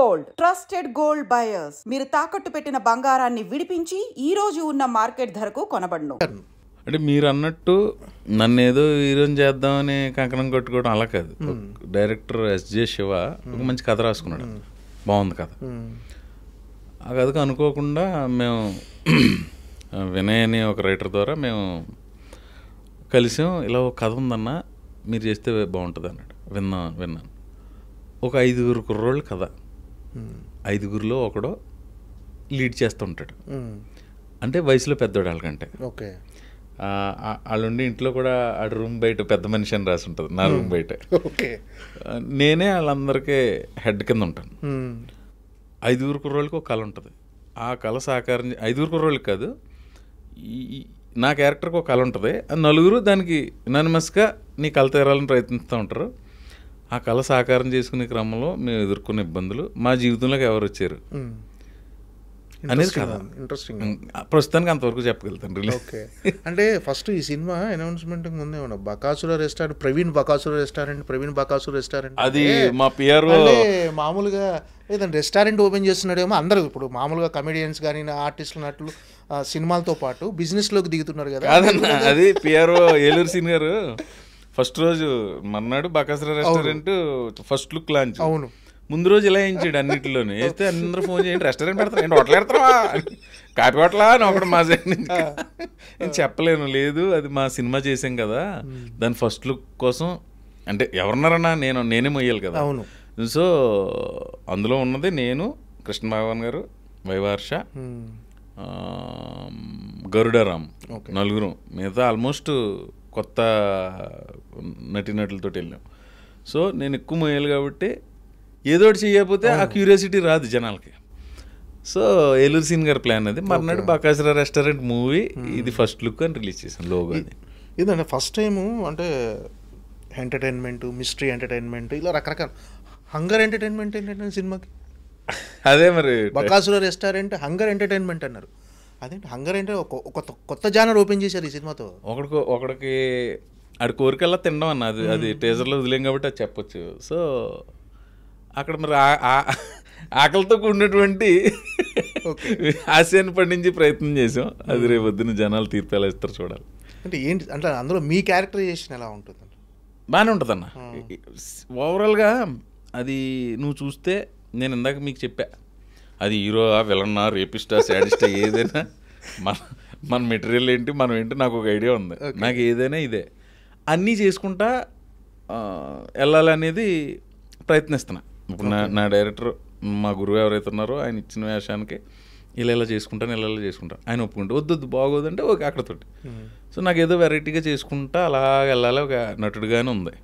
Gold, trusted gold buyers. మీరు తాకట్టు పెట్టిన బంగారాన్ని విడిపించి ఈ రోజు ఉన్న మార్కెట్ ధరకు కొనబడును. అంటే మీరు అన్నట్టు నన్ను ఏదో హీరోని చేద్దామని కంకణం కట్టుకోవడం అలా కాదు. డైరెక్టర్ ఎస్జే శివ ఒక మంచి కథ రాసుకున్నాడు, బాగుంది కథ. ఆ కథకు అనుకోకుండా మేము వినయ్ అనే ఒక రైటర్ ద్వారా మేము కలిసాం. ఇలా ఒక కథ ఉందన్న, మీరు చేస్తే బాగుంటుంది అన్నాడు. విన్నాను. ఒక 5 కుర్రోళ్ళు కథ, 5గురిలో ఒకడో లీడ్ చేస్తూ ఉంటాడు. అంటే వయసులో పెద్దోడు వాళ్ళకంటే. ఓకే. వాళ్ళుండి ఇంట్లో కూడా ఆ రూమ్ బయట పెద్ద మనిషి అని రాసి ఉంటుంది, నా రూమ్ బయట. ఓకే. నేనే వాళ్ళందరికీ హెడ్ కింద ఉంటాను. 5 కుర్రోళ్ళకి ఒక కళ ఉంటుంది. ఆ కళ సాకారం 5 కుర్రోళ్ళకి కాదు, నా క్యారెక్టర్కి ఒక కళ ఉంటుంది. నలుగురు దానికి యునానిమస్గా నీ కళ తీరాలని ప్రయత్నిస్తూ ఉంటారు. ఆ కళ సాకారం చేసుకునే క్రమంలో మేము ఎదుర్కొన్న ఇబ్బందులు, మా జీవితంలోకి ఎవరు వచ్చారు అనేది కదా. ఇంట్రెస్టింగ్. ప్రస్తుతానికి అంతవరకు చెప్పగలుగుతాను రిలీజ్. ఓకే. అంటే ఫస్ట్ ఈ సినిమా అనౌన్స్మెంట్ ముందే ఉన్న బకాసుర రెస్టారెంట్, ప్రవీణ్ బకాసుర రెస్టారెంట్ అది మా పిఆర్ మామూలుగా ఏదైనా రెస్టారెంట్ ఓపెన్ చేస్తున్నాడేమో. అందరూ ఇప్పుడు మామూలుగా కమెడియన్స్ కానీ ఆర్టిస్టులు నటులు సినిమాలతో పాటు బిజినెస్లోకి దిగుతున్నారు కదా. అది పిఆర్ఓ ఏలూరు సీన్ గారు ఫస్ట్ రోజు మర్నాడు Bakasura restaurant first look launch. అవును. ముందు రోజు ఇలా వేయించాడు అన్నింటిలోనే. వేస్తే అందరూ ఫోన్ చేయండి, రెస్టారెంట్ పెడతారు ఏంటి, హోటల్ పెడతావా, కాపీ హోటలా అని ఒకటి మా సైడ్ నుంచి. నేను చెప్పలేను, లేదు అది మా సినిమా చేసాం కదా, దాని ఫస్ట్ లుక్ కోసం అంటే ఎవరున్నారన్నా నేనే మొయ్యాలి కదా. అవును. సో అందులో ఉన్నది నేను, కృష్ణ భగవాన్ గారు, వైవర్ష, గరుడారామ్, నలుగురు. మిగతా ఆల్మోస్ట్ కొత్త నటీనటులతో వెళ్ళాం. సో నేను ఎక్కువ మొయ్యాలి కాబట్టి ఏదో ఒకటి చేయకపోతే ఆ క్యూరియాసిటీ రాదు జనాలకి. సో ఏలూరు సీన్ గారి ప్లాన్ అది. మర్నాడు బకాసుర రెస్టారెంట్ మూవీ ఇది ఫస్ట్ లుక్ అని రిలీజ్ చేశాను, లోగో అది. ఇదంటే ఫస్ట్ టైము అంటే ఎంటర్టైన్మెంట్, మిస్టరీ ఎంటర్టైన్మెంట్, ఇలా రకరకాల. హంగర్ ఎంటర్టైన్మెంట్ ఏంటంటే సినిమాకి అదే మరి బకాసుర రెస్టారెంట్ హంగర్ ఎంటర్టైన్మెంట్ అన్నారు. అదేంటి హంగర్ అంటే ఒక కొత్త జానర్ ఓపెన్ చేశారు ఈ సినిమాతో. ఒకడికి ఆడి కోరికల్లా తినడం అన్న, అది టీజర్లో వదిలేం కాబట్టి అది చెప్పొచ్చు. సో అక్కడ మరి ఆకలితో కూడినటువంటి ఆశయాన్ని పండించి ప్రయత్నం చేసాం. అది రేపు వద్దున జనాలు తీర్పు ఎలా ఇస్తారు చూడాలి. అంటే ఏంటి అంటే అందులో మీ క్యారెక్టరైజేషన్ ఎలా ఉంటుంది? బాగానే ఉంటుంది అన్న. ఓవరాల్గా అది నువ్వు చూస్తే, నేను ఇందాక మీకు చెప్పా, అది హీరో విలన్నా రేపిస్టా శాడిస్టా ఏదైనా మన మెటీరియల్ ఏంటి మనం ఏంటి నాకు ఒక ఐడియా ఉంది. నాకు ఏదైనా ఇదే అన్నీ చేసుకుంటా వెళ్ళాలనేది ప్రయత్నిస్తున్నా. ఇప్పుడు నా డైరెక్టర్, మా గురువు ఎవరైతే ఉన్నారో ఆయన ఇచ్చిన వేషానికి ఇలా చేసుకుంటాను, ఇలా చేసుకుంటాను. ఆయన ఒప్పుకుంటే వద్దు బాగోదంటే ఓకే అక్కడతోటి. సో నాకు ఏదో వెరైటీగా చేసుకుంటా అలా వెళ్ళాలి, ఒక నటుడుగానే ఉంది.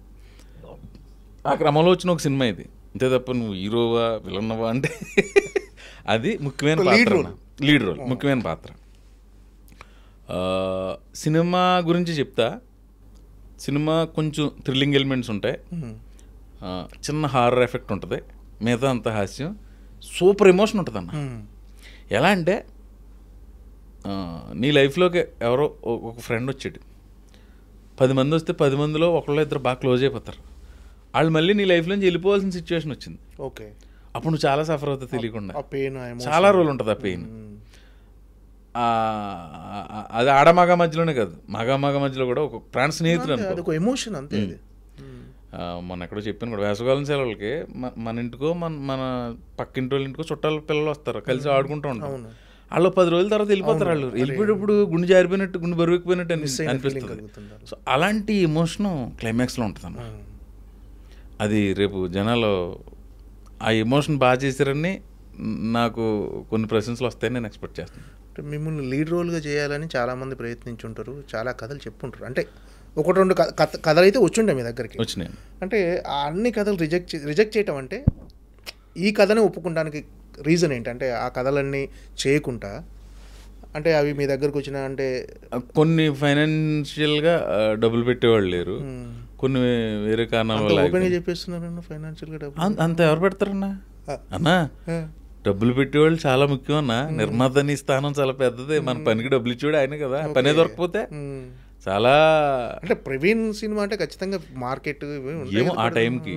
ఆ క్రమంలో వచ్చిన ఒక సినిమా ఇది. అంతే తప్ప నువ్వు హీరోవా విలన్నవా అంటే అది ముఖ్యమైన పాత్ర, లీడ్ రోల్, ముఖ్యమైన పాత్ర. సినిమా గురించి చెప్తా. సినిమా కొంచెం థ్రిల్లింగ్ ఎలిమెంట్స్ ఉంటాయి, చిన్న హారర్ ఎఫెక్ట్ ఉంటుంది, మిగతా అంత హాస్యం, సూపర్ ఎమోషన్ ఉంటుంది అన్న. ఎలా అంటే నీ లైఫ్లోకి ఎవరో ఒక ఫ్రెండ్ వచ్చాడు, 10 మంది వస్తే 10 మందిలో ఒకళ్ళు ఇద్దరు బాగా క్లోజ్ అయిపోతారు. వాళ్ళు మళ్ళీ నీ లైఫ్లోంచి వెళ్ళిపోవాల్సిన సిచ్యువేషన్ వచ్చింది. ఓకే. అప్పుడు నువ్వు చాలా సఫర్ అవుతావు తెలియకుండా. చాలా రోజులు ఉంటుంది ఆ పెయిన్. అది ఆడమగ మధ్యలోనే కాదు, మగ మధ్యలో కూడా ఒక ప్రాణ స్నేహితుడు అనుకో, ఎమోషన్ అంతే. మొన్న ఎక్కడో చెప్పాను కూడా, వేసవకాలం సెలవులకి మన ఇంటికో మన పక్కింటి వాళ్ళ ఇంటికో చుట్టాల పిల్లలు వస్తారు, కలిసి ఆడుకుంటూ ఉంటారు. వాళ్ళు 10 రోజుల తర్వాత వెళ్ళిపోతారు. వాళ్ళు వెళ్ళిపోయేటప్పుడు గుండె జారిపోయినట్టు, గుండె బరువెక్కిపోయినట్టు అనిపిస్తుంది. సో అలాంటి ఎమోషను క్లైమాక్స్లో ఉంటుంది అన్న. అది రేపు జనాలు ఆ ఎమోషన్ బాగా చేశారని నాకు కొన్ని ప్రశంసలు వస్తాయని నేను ఎక్స్పెక్ట్ చేస్తాను. మిమ్మల్ని లీడ్ రోల్గా చేయాలని చాలామంది ప్రయత్నించుంటారు, చాలా కథలు చెప్పుంటారు. అంటే 1-2 కథలు అయితే వచ్చుండే మీ దగ్గరికి వచ్చినాయి. అంటే అన్ని కథలు రిజెక్ట్ చేయటం అంటే ఈ కథనే ఒప్పుకోవడానికి రీజన్ ఏంటంటే ఆ కథలన్నీ చేయకుండా అంటే అవి మీ దగ్గరకు వచ్చిన అంటే కొన్ని ఫైనాన్షియల్గా డబ్బులు పెట్టేవాళ్ళు లేరు, కొన్ని వేరే కారణాల వల్ల చెప్పేస్తున్నారు. ఫైనాన్షియల్గా డబ్బులు అంత ఎవరు పెడతారన్నా? అన్నా డబ్బులు పెట్టేవాళ్ళు చాలా ముఖ్యం అన్న. నిర్మాత నీ స్థానం చాలా పెద్దది. మన పనికి డబ్బులు ఇచ్చేవాడు ఆయన కదా. పనే దొరకపోతే చాలా అంటే ప్రవీణ్ సినిమా అంటే ఖచ్చితంగా మార్కెట్ ఏమో ఆ టైంకి.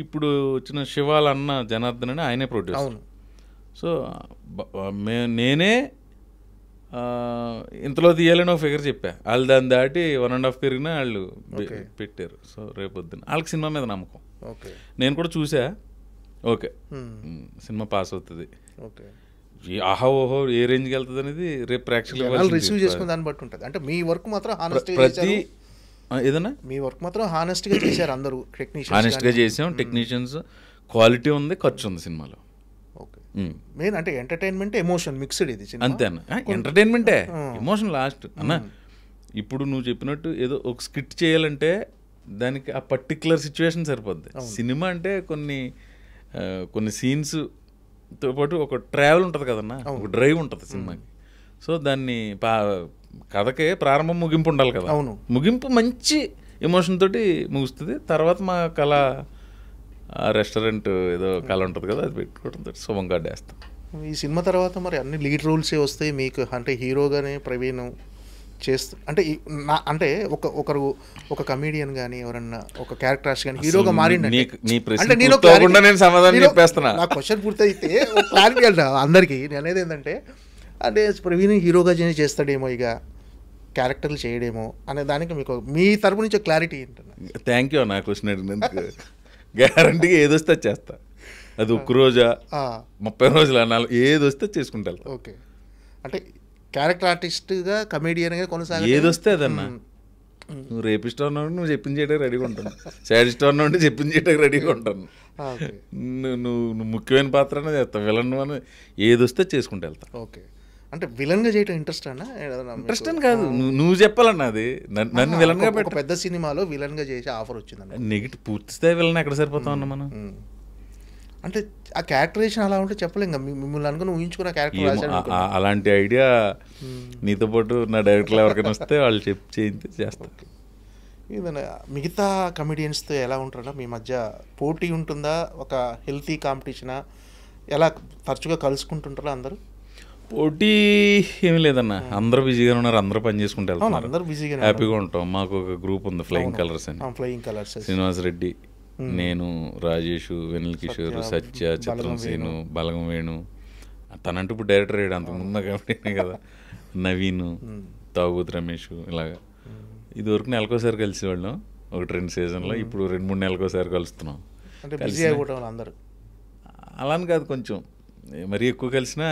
ఇప్పుడు వచ్చిన శివాల అన్న జనార్దన్ అని ఆయనే ప్రొడ్యూసర్. అవును. సో నేనే ఇంతలో తీయాలని ఒక ఫిగర్ చెప్పా. వాళ్ళు దాన్ని దాటి 1.5 పెరిగినా వాళ్ళు పెట్టారు. సో రేపొద్దున వాళ్ళకి సినిమా మీద నమ్మకం. ఓకే. నేను కూడా చూసా. ఓకే సినిమా పాస్ అవుతుంది, ఓకే, ఆహా ఓహో ఏ రేంజ్కి వెళ్తుంది అనేది రేపు ప్రేక్షకులు రిసీవ్ చేసుకునే దాన్ని బట్టి ఉంటుంది. అంటే మీ వర్క్ మాత్రం ప్రతి ఏదన్నా మీ వర్క్ మాత్రం హానెస్ట్గా చేశారు అందరూ టెక్నీషియన్స్. హానెస్ట్గా చేసాం. టెక్నీషియన్స్ క్వాలిటీ ఉంది, ఖర్చు ఉంది సినిమాలో. ఓకే. మెయిన్ అంటే ఎంటర్టైన్మెంట్ ఎమోషన్ మిక్స్డ్ ఇది అంతే అన్న. ఎంటర్టైన్మెంటే ఎమోషన్ లాస్ట్ అన్న. ఇప్పుడు నువ్వు చెప్పినట్టు ఏదో ఒక స్కిట్ చేయాలంటే దానికి ఆ పర్టికులర్ సిచ్యువేషన్ సరిపోద్ది. సినిమా అంటే కొన్ని సీన్స్తో పాటు ఒక ట్రావెల్ ఉంటుంది కదన్నా, ఒక డ్రైవ్ ఉంటుంది సినిమాకి. సో దాన్ని కథకే ప్రారంభం ముగింపు ఉండాలి కదా. ముగింపు మంచి ఎమోషన్ తోటి ముగుస్తుంది. తర్వాత మా కళ రెస్టారెంట్ ఏదో కళ ఉంటుంది కదా, అది పెట్టుకోవడంతో శుభం కార్డేస్తాం. ఈ సినిమా తర్వాత మరి అన్ని లీడ్ రోల్సే వస్తాయి మీకు. అంటే హీరోగానే ప్రవీణ్ అంటే అంటే ఒక కమీడియన్ కానీ ఎవరన్నా ఒక క్యారెక్టర్ ఆర్టిస్ట్ కానీ హీరోగా మారిందంటే నా క్వశ్చన్ పూర్తయితే ఒక క్లారిటీ అంట అందరికీ. నేను అనేది ఏంటంటే అంటే ప్రవీణ్ హీరోగా చేస్తాడేమో, ఇక క్యారెక్టర్లు చేయడేమో అనే దానికి మీకు మీ తరపు నుంచి క్లారిటీ ఏంటన్నా? Thank you. నా క్వశ్చన్ అడిగినందుకు గ్యారంటీగా ఏదొస్తే చేస్తా. అది 1 రోజా 30 రోజులు అన్నాళ్ళు ఏది వస్తే చేసుకుంటా. ఓకే. అంటే క్యారెక్టర్ ఆర్టిస్ట్గా కమేడియన్గా కొనసాగి ఏదొస్తే అదన్నా. నువ్వు రేపిస్ట్ అన్నావు, నువ్వు చెప్పింది చేయడానికి రెడీగా ఉంటాను. సాడిస్ట్ అన్నావు అంటే చెప్పింది చేయడానికి రెడీగా ఉంటాను. నువ్వు ముఖ్యమైన పాత్రనే చేస్తావు, విలన్ అని ఏది వస్తే చేసుకుంటూ వెళ్తా. ఓకే. అంటే విలన్గా చేయటం ఇంట్రెస్ట్ అన్నా? ఇంట్రెస్ట్ అని కాదు, నువ్వు చెప్పాలన్నా. అది నన్ను విలన్గా ఒక పెద్ద సినిమాలో విలన్గా చేసే ఆఫర్ వచ్చింది. నెగిటివ్ పూర్తి స్థాయి విలన్ ఎక్కడ సరిపోతా ఉన్నా మనం. అంటే ఆ క్యారెక్టరేషన్ అలా ఉంటే చెప్పలేం కదా, మిమ్మల్ని అనుకుని ఊహించుకున్న క్యారెక్టర్. అలాంటి ఐడియా నీతో పాటు నా డైరెక్టర్లు ఎవరికైనా వస్తే వాళ్ళు చేయితే చేస్తాను. ఏదైనా మిగతా కమెడియన్స్తో ఎలా ఉంటారా? మీ మధ్య పోటీ ఉంటుందా? ఒక హెల్తీ కాంపిటీషనా? ఎలా తరచుగా కలుసుకుంటుంటారా అందరూ? పోటీ ఏమి లేదన్న, అందరూ బిజీగానే ఉన్నారు, అందరూ పని చేసుకుంటూ వెళ్తున్నారు, అందరూ బిజీగా హ్యాపీగా ఉంటాం. మాకు ఒక గ్రూప్ ఉంది, ఫ్లయింగ్ కలర్స్ అని. ఫ్లయింగ్ కలర్స్ శ్రీనివాస్ రెడ్డి, నేను, రాజేష్, వెనిల్ కిషోర్, సత్య, చిత్రం సీను, బలగం వేణు, తనంటూ ఇప్పుడు డైరెక్టర్ అయ్యాడు, అంతకుముందు కాబట్టి కదా, నవీన్, తాగుతు రమేష్, ఇలాగా. ఇదివరకు నెలకోసారి కలిసేవాళ్ళం, 1-2 సీజన్లో. ఇప్పుడు 2-3 నెలకోసారి కలుస్తున్నాం. అలా అని కాదు, కొంచెం మరీ ఎక్కువ కలిసినా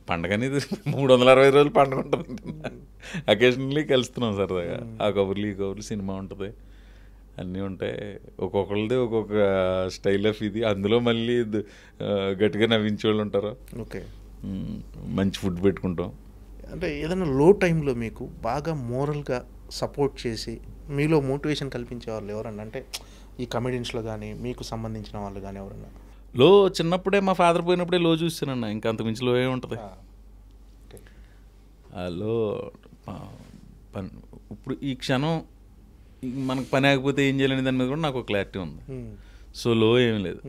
పండగ అనేది 360 రోజులు పండుగ ఉంటుంది. అకేషనల్లీ కలుస్తున్నాం సరదాగా. ఆ కబుర్లు ఈ కబుర్లు, సినిమా ఉంటుంది, అన్నీ ఉంటాయి. ఒక్కొక్కరిది ఒక్కొక్క స్టైల్ ఆఫ్ ఇది. అందులో మళ్ళీ గట్టిగా నవ్వించే వాళ్ళు ఉంటారు. ఓకే. మంచి ఫుడ్ పెట్టుకుంటాం. అంటే ఏదైనా లో టైంలో మీకు బాగా మోరల్గా సపోర్ట్ చేసి మీలో మోటివేషన్ కల్పించే వాళ్ళు ఎవరన్నా? అంటే ఈ కమెడియన్స్లో కానీ మీకు సంబంధించిన వాళ్ళు కానీ ఎవరన్నా? లో చిన్నప్పుడే మా ఫాదర్ పోయినప్పుడే లో చూస్తానన్నా, ఇంకా అంతకుమించి లో ఏముంటుంది. లో ఇప్పుడు ఈ క్షణం మనకు పని ఆగిపోతే ఏం చేయాలని దాని మీద కూడా నాకు ఒక క్లారిటీ ఉంది. సో లో ఏం లేదు,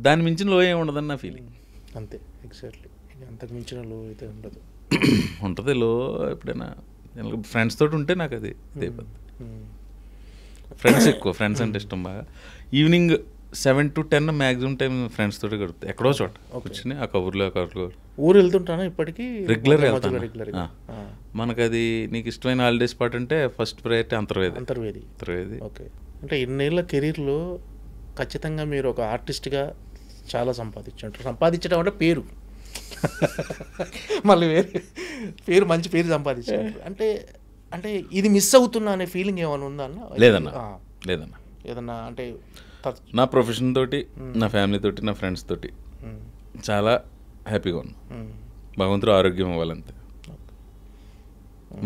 దాని మించిన లో ఏమి ఉండదని నా ఫీలింగ్. అంతే, ఎగ్జాక్ట్లీ. అంతకు మించిన లో అయితే ఉండదు. ఉంటుంది లో ఎప్పుడైనా ఫ్రెండ్స్ తోటి ఉంటే నాకు అది ఇదే పద్ధతి. ఫ్రెండ్స్ ఎక్కువ, ఫ్రెండ్స్ అంటే ఇష్టం బాగా. Evening 7 to 10 maximum time friends తోటి గడుపుతాయి, ఎక్కడో చోట కూర్చుని ఆ కబుర్లో ఊరు వెళ్తుంటానా ఇప్పటికీ? రెగ్యులర్ వెళ్తాను. మనకు అది నీకు ఇష్టమైన హాలిడే స్పాట్ అంటే ఫస్ట్ ప్రయారిటీ అంతర్వేది. ఓకే. అంటే ఇన్నేళ్ళ కెరీర్లో ఖచ్చితంగా మీరు ఒక ఆర్టిస్ట్గా చాలా సంపాదించడం అంటే పేరు మళ్ళీ పేరు మంచి పేరు సంపాదించారు. అంటే ఇది మిస్ అవుతున్నా అనే ఫీలింగ్ ఏమైనా ఉందా అన్న? లేదన్నా. ఏదన్నా అంటే నా ప్రొఫెషన్ తోటి, నా ఫ్యామిలీ తోటి, నా ఫ్రెండ్స్ తోటి చాలా హ్యాపీగా ఉన్నాం. భగవంతుడు ఆరోగ్యం ఇవ్వాలంతే.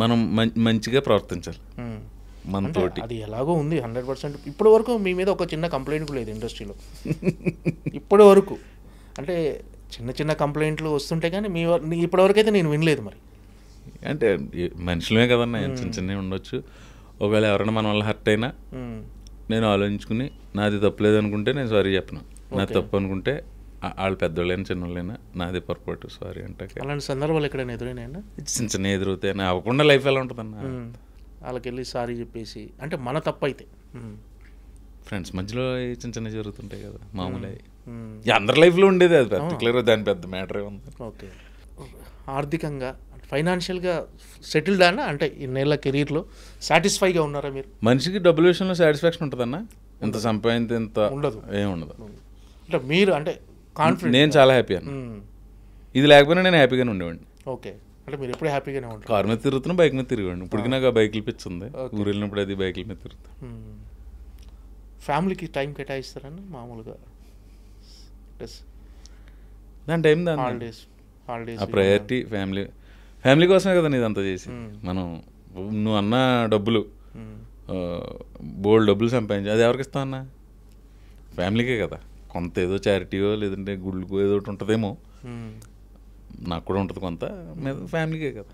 మనం మంచిగా ప్రవర్తించాలి మనతోటి. అది ఎలాగో ఉంది 100%. ఇప్పటి వరకు మీ మీద ఒక చిన్న కంప్లైంట్ కూడా లేదు ఇండస్ట్రీలో ఇప్పటి వరకు. అంటే చిన్న కంప్లైంట్లు వస్తుంటే కానీ ఇప్పటివరకు అయితే నేను వినలేదు. మరి అంటే మనుషులమే కదన్నా, చిన్నవి ఉండొచ్చు. ఒకవేళ ఎవరైనా మన వల్ల హర్ట్ అయినా నేను ఆలోచించుకుని నాది తప్పలేదు అనుకుంటే నేను సారీ చెప్పను, నాది తప్పు అనుకుంటే వాళ్ళు పెద్దోళ్ళైనా చిన్నోళ్ళైనా నాది పొరపాటు సారీ అంటే అలాంటి సందర్భాలు ఎక్కడైనా ఎదురైనాయన్నా? చిన్న చిన్న ఎదురుతాయి నా అవ్వకుండా లైఫ్ ఎలా ఉంటుందన్న. వాళ్ళకి వెళ్ళి సారీ చెప్పేసి అంటే మన తప్పు అయితే ఫ్రెండ్స్ మధ్యలో ఈ చిన్న చిన్న జరుగుతుంటాయి కదా మామూలు. అందరి లైఫ్లో ఉండేది అది పర్టికులర్గా దాని పెద్ద మ్యాటరే ఉంది. ఓకే. ఆర్థికంగా ఫైనాన్షియల్గా సెటిల్డ్ అన్న అంటే ఇన్నేళ్ళ కెరీర్లో సాటిస్ఫైగా ఉన్నారా మీరు? మనిషికి డబ్బుల విషయంలో సాటిస్ఫాక్షన్ ఉంటుందన్న. ఇంత సంపాదించి ఇంత ఉండదు, ఏముండదు. అంటే మీరు అంటే కాన్ఫిడెంట్. నేను చాలా హ్యాపీ అన్న. ఇది లేకపోయినా నేను హ్యాపీగానే ఉండేవాడిని. ఓకే, అంటే మీరు ఎప్పుడూ హ్యాపీగానే ఉంటారు. కార్ మీద తిరుగుతున్నా, బైక్ మీద తిరిగేవాడిని. ఇప్పటికి నాకు ఆ బైకులు పిచ్చింది. ఊరు వెళ్ళినప్పుడు అది బైకుల మీద తిరుగుతాను. ఫ్యామిలీకి టైం కేటాయిస్తారని మామూలుగా? దాని టైం దాని హాలిడేస్ ఆ ప్రయారిటీ ఫ్యామిలీ కోసమే కదా ఇదంతా చేసి. మనం నువ్వు అన్న డబ్బులు బోల్డ్ డబ్బులు సంపాదించి అది ఎవరికి ఇస్తావు అన్న? ఫ్యామిలీకే కదా. కొంత ఏదో చారిటీయో లేదంటే గుళ్ళకో ఏదో ఒకటి ఉంటుందేమో, నాకు కూడా ఉంటుంది కొంత, ఫ్యామిలీకే కదా.